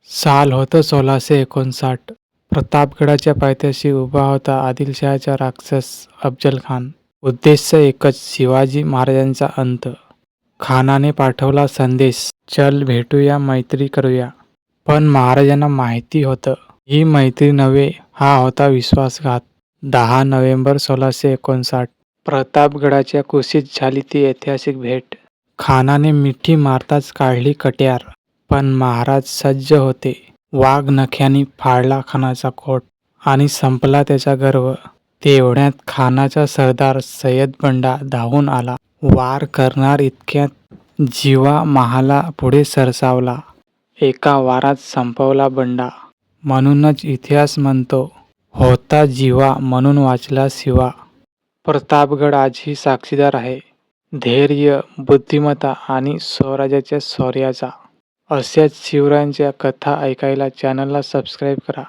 साल होतं 1659. प्रतापगडाच्या पायथ्याशी उभा होता आदिलशहाचा राक्षस अफजल खान. उद्देश एकच, शिवाजी महाराजांचा अंत. खानाने पाठवला संदेश, चल भेटूया, मैत्री करूया. पण महाराजांना माहिती होतं, ही मैत्री नव्हे, हा होता विश्वासघात. 10 नोव्हेंबर 1659. प्रतापगडाच्या कुशीत झाली ती ऐतिहासिक भेट. खानाने मिठी मारताच काढली कट्यार, पण महाराज सज्ज होते. वाघ नख्यांनी फाडला खानाचा कोट आणि संपला त्याचा गर्व. तेवढ्यात खानाचा सरदार सय्यद बंडा धावून आला. वार करणार इतक्यात जिवा महाला पुढे सरसावला. एका वारात संपवला बंडा. म्हणूनच इतिहास म्हणतो, होता जिवा म्हणून वाचला शिवा. प्रतापगड आजही साक्षीदार आहे धैर्य, बुद्धिमत्ता आणि स्वराज्याच्या शौर्याचा. अशाच शिवरायांच्या कथा ऐकायला चॅनलला सबस्क्राईब करा.